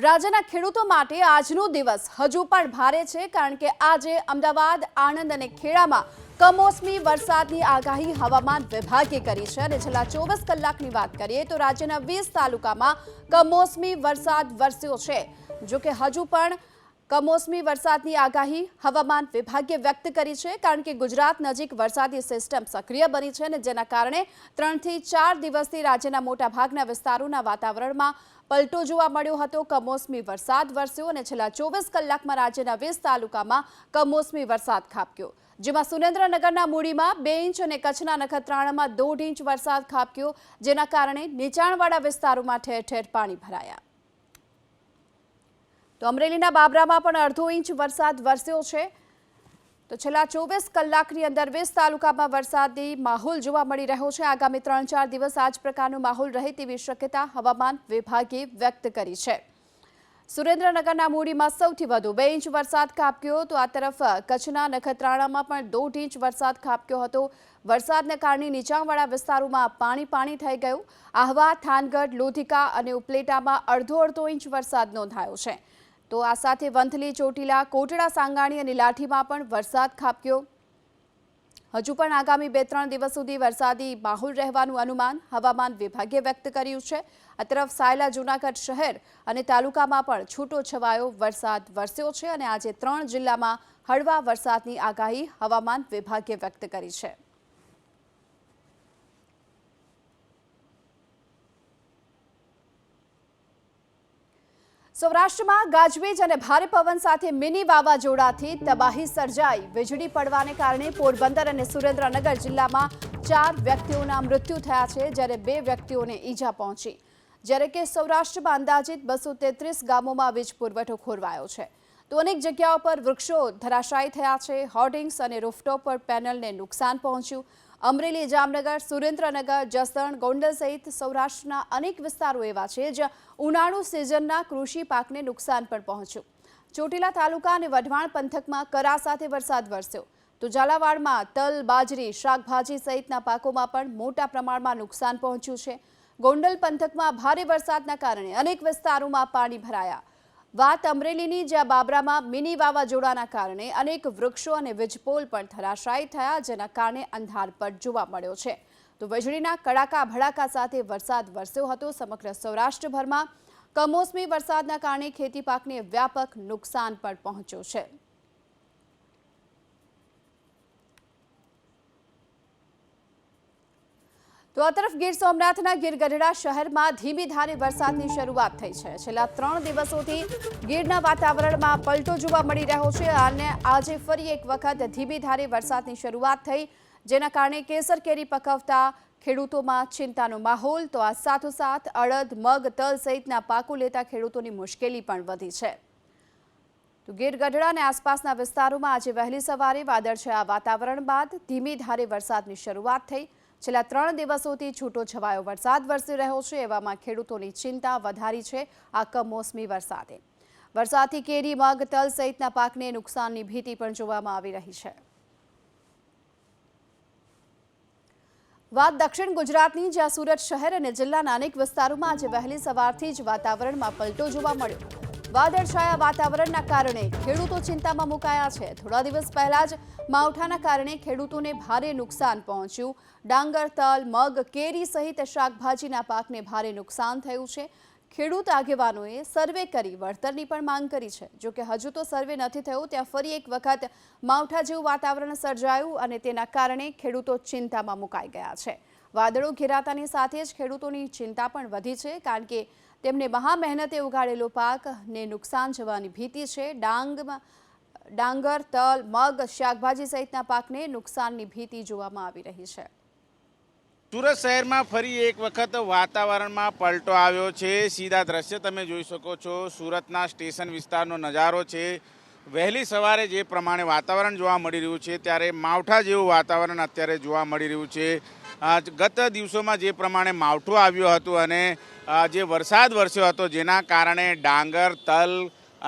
રાજ્યના ખેડૂતો માટે આજનો દિવસ હજુ પણ ભારે છે, કારણ કે આજે અમદાવાદ, આણંદ અને ખેડામાં કમોસમી વરસાદની આગાહી હવામાન વિભાગે કરી છે અને છેલ્લા 24 કલાકની વાત કરીએ તો રાજ્યના 20 તાલુકામાં કમોસમી વરસાદ વરસ્યો છે। જો કે હજુ પણ કમોસમી વરસાદની આગાહી હવામાન વિભાગે વ્યક્ત કરી છે, કારણ કે ગુજરાત નજીક વરસાદી સિસ્ટમ સક્રિય બની છે અને જેના કારણે 3 થી 4 દિવસથી રાજ્યના મોટાભાગના વિસ્તારોના વાતાવરણમાં પલટો જોવા મળ્યો હતો। કમોસમી વરસાદ વરસ્યો અને છેલ્લા 24 કલાકમાં રાજ્યના 20 તાલુકામાં કમોસમી વરસાદ ખાબક્યો, જેમાં સુરેન્દ્રનગરના મૂડીમાં 2 ઇંચ અને કચ્છના નખત્રાણામાં 1.5 ઇંચ વરસાદ ખાબક્યો, જેના કારણે નીચાણવાળા વિસ્તારોમાં ઠેર ઠેર પાણી ભરાયા। તો અમરેલીના બાબરામાં પણ 1/2 ઇંચ વરસાદ વરસ્યો છે। તો છેલ્લા 24 કલાકની અંદર 20 તાલુકામાં વરસાદી માહોલ જોવા મળી રહ્યો છે। આગામી 3-4 દિવસ આ જ પ્રકારનો માહોલ રહે તેવી શક્યતા હવામાન વિભાગે વ્યક્ત કરી છે। સુરેન્દ્રનગરના મૂડીમાં સૌથી વધુ 2 ઇંચ વરસાદ ખાબક્યો, તો આ તરફ કચ્છના નખત્રાણામાં પણ 1.5 ઇંચ વરસાદ ખાબક્યો હતો। વરસાદને કારણે નીચાણવાળા વિસ્તારોમાં પાણી થઈ ગયું। આહવા, થાનગઢ, લોધિકા અને ઉપલેટામાં 1.5 ઇંચ વરસાદ નોંધાયો છે। તો આ સાથે વંથલી, ચોટીલા, કોટડા, સાંગાણી અને લાઠીમાં પણ વરસાદ ખાબક્યો। હજુ પણ આગામી 2-3 દિવસ સુધી વરસાદી માહોલ રહેવાનું અનુમાન હવામાન વિભાગે વ્યક્ત કર્યું છે। આ તરફ સાયલા, જૂનાગઢ શહેર અને તાલુકામાં પણ છૂટો છવાયો વરસાદ વરસ્યો છે અને આજે 3 જિલ્લામાં હળવા વરસાદની આગાહી હવામાન વિભાગે વ્યક્ત કરી છે। સૌરાષ્ટ્રમાં ગાજવીજ અને ભારે પવન સાથે મિની વાવાઝોડાથી તબાહી સર્જાઈ। વીજળી પડવાને કારણે પોરબંદર અને સુરેન્દ્રનગર જિલ્લામાં 4 વ્યક્તિઓના મૃત્યુ થયા છે, જ્યારે 2 વ્યક્તિઓને ઈજા પહોંચી, જ્યારે કે સૌરાષ્ટ્રમાં અંદાજિત 233 ગામોમાં વીજ પુરવઠો ખોરવાયો છે। તો અનેક જગ્યાઓ પર વૃક્ષો ધરાશાયી થયા છે। હોર્ડિંગ્સ અને રૂફટોપ પર પેનલને નુકસાન પહોંચ્યું। અમરેલી, જામનગર, સુરેન્દ્રનગર, જસદણ, ગોંડલ સહિત સૌરાષ્ટ્રના અનેક વિસ્તારો એવા છે જ્યાં ઉનાળુ સિઝનના કૃષિ પાકને નુકસાન પણ પહોંચ્યું। ચોટીલા તાલુકા અને વઢવાણ પંથકમાં કરા સાથે વરસાદ વરસ્યો, તો ઝાલાવાડમાં તલ, બાજરી, શાકભાજી સહિતના પાકોમાં પણ મોટા પ્રમાણમાં નુકસાન પહોંચ્યું છે। ગોંડલ પંથકમાં ભારે વરસાદના કારણે અનેક વિસ્તારોમાં પાણી ભરાયા। વાત અમરેલીની, જ્યાં બાબરામાં મિની વાવાઝોડાના કારણે અનેક વૃક્ષો અને વીજપોલ પણ ધરાશાયી થયા, જેના કારણે અંધારપટ જોવા મળ્યો છે। તો વીજળીના કડાકા ભડાકા સાથે વરસાદ વરસ્યો હતો। સમગ્ર સૌરાષ્ટ્રભરમાં કમોસમી વરસાદના કારણે ખેતી પાકને વ્યાપક નુકસાન પણ પહોંચ્યું છે। તો આ તરફ ગીર સોમનાથના ગીરગઢડા શહેરમાં ધીમી ધારે વરસાદની શરૂઆત થઈ છે। છેલ્લા 3 દિવસોથી ગીરના વાતાવરણમાં પલટો જોવા મળી રહ્યો છે અને આજે ફરી એક વખત ધીમી ધારે વરસાદની શરૂઆત થઈ, જેના કારણે કેસર કેરી પકવતા ખેડૂતોમાં ચિંતાનો માહોલ। તો આ સાથોસાથ અડદ, મગ, તલ સહિતના પાકો લેતા ખેડૂતોની મુશ્કેલી પણ વધી છે। તો ગીરગઢડા અને આસપાસના વિસ્તારોમાં આજે વહેલી સવારે વાદળછાયા વાતાવરણ બાદ ધીમી ધારે વરસાદની શરૂઆત થઈ। છેલ્લા 3 દિવસોથી છૂટો છવાયો વરસાદ વરસી રહ્યો છે, એવામાં ખેડૂતોની ચિંતા વધારી છે આ કમોસમી વરસાદે। વરસાદથી કેરી, મગ, તલ સહિતના પાકને નુકસાનની ભીતિ પણ જોવામાં આવી રહી છે। વાત દક્ષિણ ગુજરાતની, જ્યાં સુરત શહેર અને જિલ્લાના અનેક વિસ્તારોમાં આજે વહેલી સવારથી જ વાતાવરણમાં પલટો જોવા મળ્યો। વાદળછાયા વાતાવરણના કારણે ખેડૂતો ચિંતામાં મુકાયા છે। થોડા દિવસ પહેલા જ માવઠાના કારણે ખેડૂતોને ભારે નુકસાન પહોંચ્યું। ડાંગર, તલ, મગ, કેરી સહિત શાકભાજીના પાકને ભારે નુકસાન થયું છે। ખેડૂત આગેવાનોએ સર્વે કરી વળતરની પણ માંગ કરી છે। જો કે હજુ તો સર્વે નથી થયું, ત્યાં ફરી એક વખત માવઠા જેવું વાતાવરણ સર્જાયું અને તેના કારણે ખેડૂતો ચિંતામાં મુકાઈ ગયા છે। વાદળો ઘેરાતાની સાથે જ ખેડૂતોની ચિંતા પણ વધી છે, કારણ કે તેમને મહા મહેનતે ઉગાડેલો પાકને નુકસાન જવાની ભીતિ છે। ડાંગર, તલ, મગ, શાકભાજી સહિતના પાકને નુકસાનની ભીતિ જોવામાં આવી રહી છે। સુરત શહેરમાં ફરી એક વખત વાતાવરણમાં પલટો આવ્યો છે। સીધા દ્રશ્ય તમે જોઈ શકો છો, સુરતના સ્ટેશન વિસ્તારનો નજારો છે। વહેલી સવારે જે પ્રમાણે વાતાવરણ જોવા મળી રહ્યું છે, ત્યારે માવઠા જેવું વાતાવરણ અત્યારે જોવા મળી રહ્યું છે। ગત દિવસોમાં જે પ્રમાણે માવઠું આવ્યું હતું અને જે વરસાદ વરસ્યો હતો, જેના કારણે ડાંગર, તલ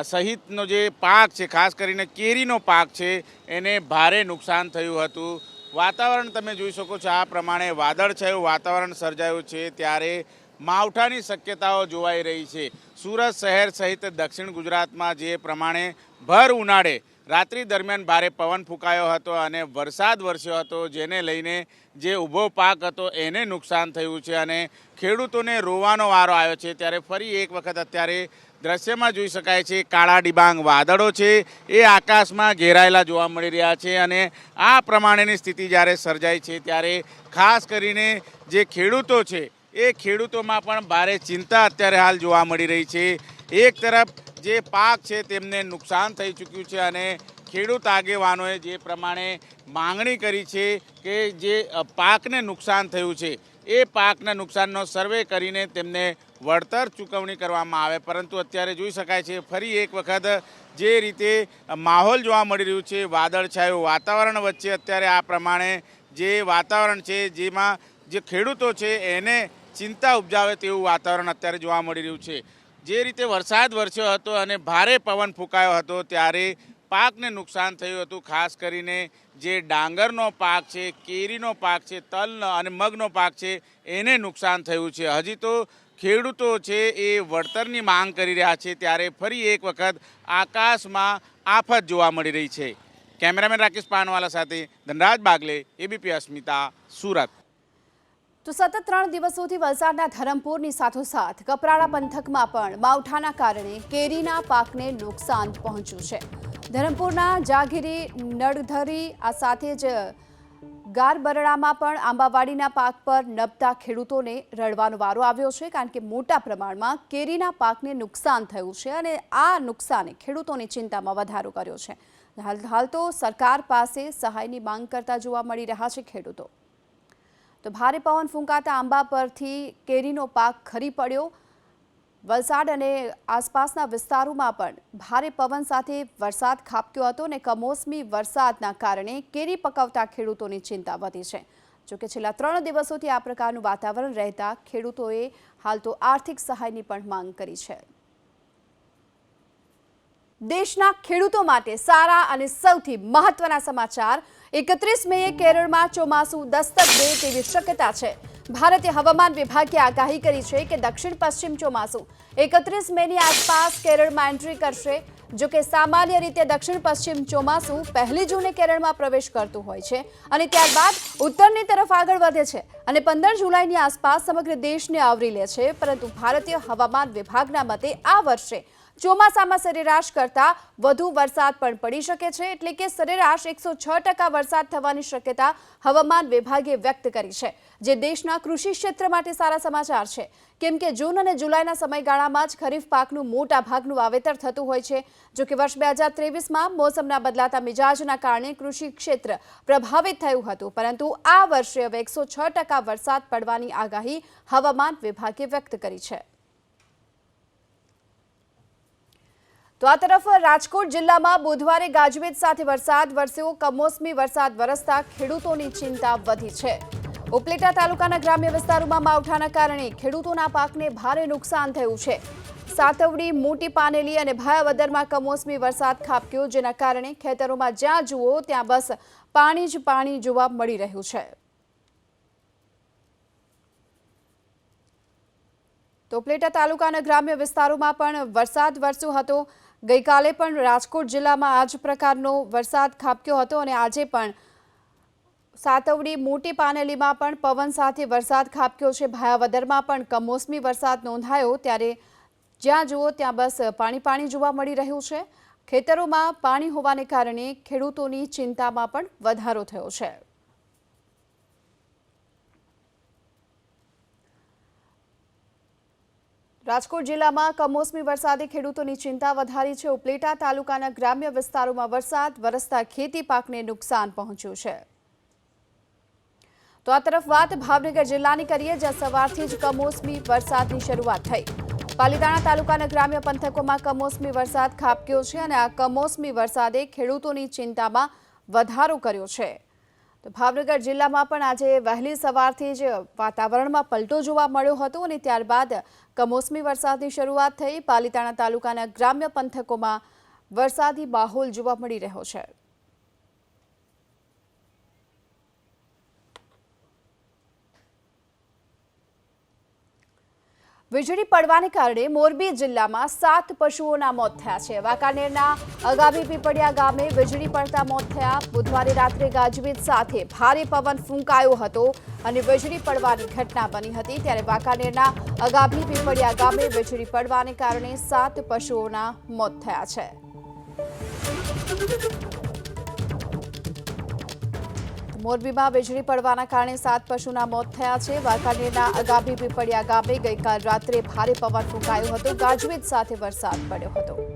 સહિતનો જે પાક છે, ખાસ કરીને કેરીનો પાક છે, એને ભારે નુકસાન થયું હતું। વાતાવરણ તમે જોઈ શકો છો, આ પ્રમાણે વાદળછાયું વાતાવરણ સર્જાયું છે। ત્યારે માવઠાની શક્યતાઓ જોવાઈ રહી છે। સુરત શહેર સહિત દક્ષિણ ગુજરાતમાં જે પ્રમાણે ભર ઉનાળે રાત્રિ દરમિયાન ભારે પવન ફૂંકાયો હતો અને વરસાદ વરસ્યો હતો, જેને લઈને જે ઊભો પાક હતો એને નુકસાન થયું છે અને ખેડૂતોને રોવાનો વારો આવ્યો છે। ત્યારે ફરી એક વખત અત્યારે દ્રશ્યમાં જોઈ શકાય છે કાળા ડિબાંગ વાદળો છે એ આકાશમાં ઘેરાયેલા જોવા મળી રહ્યા છે અને આ પ્રમાણેની સ્થિતિ જ્યારે સર્જાય છે ત્યારે ખાસ કરીને જે ખેડૂતો છે એ ખેડૂતોમાં પણ ભારે ચિંતા અત્યારે હાલ જોવા મળી રહી છે। એક તરફ જે પાક છે તેમને નુકસાન થઈ ચૂક્યું છે અને ખેડૂત આગેવાનોએ જે પ્રમાણે માંગણી કરી છે કે જે પાકને નુકસાન થયું છે એ પાકના નુકસાનનો સર્વે કરીને તેમને વળતર ચૂકવણી કરવામાં આવે, પરંતુ અત્યારે જોઈ શકાય છે ફરી એક વખત જે રીતે માહોલ જોવા મળી રહ્યું છે વાદળછાયું વાતાવરણ વચ્ચે અત્યારે આ પ્રમાણે જે વાતાવરણ છે જેમાં જે ખેડૂતો છે એને ચિંતા ઉપજાવે તેવું વાતાવરણ અત્યારે જોવા મળી રહ્યું છે। જે રીતે વરસાદ વરસ્યો હતો અને ભારે પવન ફૂંકાયો હતો ત્યારે પાકને નુકસાન થયું હતું। ખાસ કરીને જે ડાંગરનો પાક છે, કેરીનો પાક છે, તલનો અને મગનો પાક છે એને નુકસાન થયું છે। હજી તો ખેડૂતો છે એ વળતરની માંગ કરી રહ્યા છે ત્યારે ફરી એક વખત આકાશમાં આફત જોવા મળી રહી છે। કેમેરામેન રાકેશ પાનવાલા સાથે ધનરાજ બાગલે, એબીપી અસ્મિતા, સુરત। તો સતત 3 દિવસોથી વલસાડના ધરમપુરની સાથોસાથ કપરાડા પંથકમાં પણ માવઠાના કારણે કેરીના પાકને નુકસાન પહોંચ્યું છે। ધરમપુરના જાગીરી, નળધરી આ સાથે જ ગારબરડામાં પણ આંબાવાડીના પાક પર નભતા ખેડૂતોને રડવાનો વારો આવ્યો છે, કારણ કે મોટા પ્રમાણમાં કેરીના પાકને નુકસાન થયું છે અને આ નુકસાને ખેડૂતોની ચિંતામાં વધારો કર્યો છે। હાલ તો સરકાર પાસે સહાયની માંગ કરતા જોવા મળી રહ્યા છે ખેડૂતો। તો ભારે પવન ફૂંકાતા આંબા પરથી કેરીનો પાક ખરી પડ્યો। વલસાડ અને આસપાસના વિસ્તારોમાં પણ ભારે પવન સાથે વરસાદ ખાબક્યો હતો અને કમોસમી વરસાદના કારણે કેરી પકવતા ખેડૂતોની ચિંતા વધી છે। જોકે છેલ્લા 3 દિવસોથી આ પ્રકારનું વાતાવરણ રહેતા ખેડૂતોએ હાલ તો આર્થિક સહાયની પણ માંગ કરી છે। દેશના ખેડૂતો માટે સારા અને સૌથી મહત્વના સમાચાર। 31 મેએ કેરળમાં ચોમાસું દસ્તક દે તેવી શક્યતા છે। ભારતીય હવામાન વિભાગે આગાહી કરી છે કે દક્ષિણ પશ્ચિમ ચોમાસું 31 મેની આસપાસ કેરળમાં એન્ટ્રી કરશે। જો કે સામાન્ય રીતે દક્ષિણ પશ્ચિમ ચોમાસું 1 જૂને કેરળમાં પ્રવેશ કરતું હોય છે અને ત્યારબાદ ઉત્તરની તરફ આગળ વધે છે અને 15 જુલાઈની આસપાસ સમગ્ર દેશને આવરી લે છે। પરંતુ ભારતીય હવામાન વિભાગના મતે આ વર્ષે ચોમાસામાં સરેરાશ કરતાં વધુ વરસાદ પણ પડી શકે છે, એટલે કે સરેરાશ 106% વરસાદ થવાની શક્યતા હવામાન વિભાગે વ્યક્ત કરી છે, જે દેશના કૃષિ ક્ષેત્ર માટે સારા સમાચાર છે, કેમ કે જૂન અને જુલાઈના સમયગાળામાં જ ખરીફ પાકનું મોટા ભાગનું વાવેતર થતું હોય છે। જો કે વર્ષ 2023માં મોસમના બદલાતા મિજાજના કારણે કૃષિ ક્ષેત્ર પ્રભાવિત થયું હતું, પરંતુ આ વર્ષે હવે 106% વરસાદ પડવાની આગાહી હવામાન વિભાગે વ્યક્ત કરી છે। તો આ તરફ રાજકોટ જિલ્લામાં બુધવારે ગાજવીજ સાથે વરસાદ વરસ્યો। કમોસમી વરસાદ વરસતા ખેડૂતોની ચિંતા વધી છે। ઉપલેટા તાલુકાના ગ્રામ્ય વિસ્તારોમાં માવઠાના કારણે ખેડૂતોના પાકને ભારે નુકસાન થયું છે। સાતવડી, મોટી પાનેલી અને ભાયાવદરમાં કમોસમી વરસાદ ખાબક્યો, જેના કારણે ખેતરોમાં જ્યાં જુઓ ત્યાં બસ પાણી જ પાણી જોવા મળી રહ્યું છે। તો ઉપલેટા તાલુકાના ગ્રામ્ય વિસ્તારોમાં પણ વરસાદ વરસ્યો હતો। ગઈકાલે પણ રાજકોટ જિલ્લામાં આ જ પ્રકારનો વરસાદ ખાબક્યો હતો અને આજે પણ સાતવડી, મોટી પાનેલીમાં પણ પવન સાથે વરસાદ ખાબક્યો છે। ભાયાવદરમાં પણ કમોસમી વરસાદ નોંધાયો, ત્યારે જ્યાં જુઓ ત્યાં બસ પાણી પાણી જોવા મળી રહ્યું છે। ખેતરોમાં પાણી હોવાને કારણે ખેડૂતોની ચિંતામાં પણ વધારો થયો છે। રાજકોટ જિલ્લામાં કમોસમી વરસાદે ખેડૂતોની ચિંતા વધારી છે। ઉપલેટા તાલુકાના ગ્રામ્ય વિસ્તારોમાં વરસાદ વરસતા ખેતી પાકને નુકસાન પહોંચ્યું છે। તો આ તરફ વાત ભાવનગર જિલ્લાની કરીએ, જ્યાં સવારથી જ કમોસમી વરસાદની શરૂઆત થઈ। પાલીતાણા તાલુકાના ગ્રામ્ય પંથકોમાં કમોસમી વરસાદ ખાબક્યો છે અને આ કમોસમી વરસાદે ખેડૂતોની ચિંતામાં વધારો કર્યો છે। તો ભાવનગર જિલ્લામાં પણ આજે વહેલી સવારથી જ વાતાવરણમાં પલટો જોવા મળ્યો હતો અને ત્યારબાદ કમોસમી વરસાદની શરૂઆત થઈ। પાલીતાણા તાલુકાના ગ્રામ્ય પંથકોમાં વરસાદી માહોલ જોવા મળી રહ્યો છે। વીજળી પડવાને કારણે મોરબી જિલ્લામાં 7 પશુઓના મોત થયા છે। વાંકાનેરના અગાબી પીપળિયા ગામે વીજળી પડતા મોત થયા। બુધવારે રાત્રે ગાજવીજ સાથે ભારે પવન ફૂંકાયો હતો અને વીજળી પડવાની ઘટના બની હતી। ત્યારે વાંકાનેરના અગાબી પીપળિયા ગામે વીજળી પડવાને કારણે 7 પશુઓના મોત થયા છે। મોરબીમાં વીજળી પડવાના કારણે 7 પશુના મોત થયા છે। વાંકાનેરના અગાબી પીપળિયા ગામે ગઈકાલ રાત્રે ભારે પવન ફૂંકાયો હતો। ગાજવીજ સાથે વરસાદ પડ્યો હતો।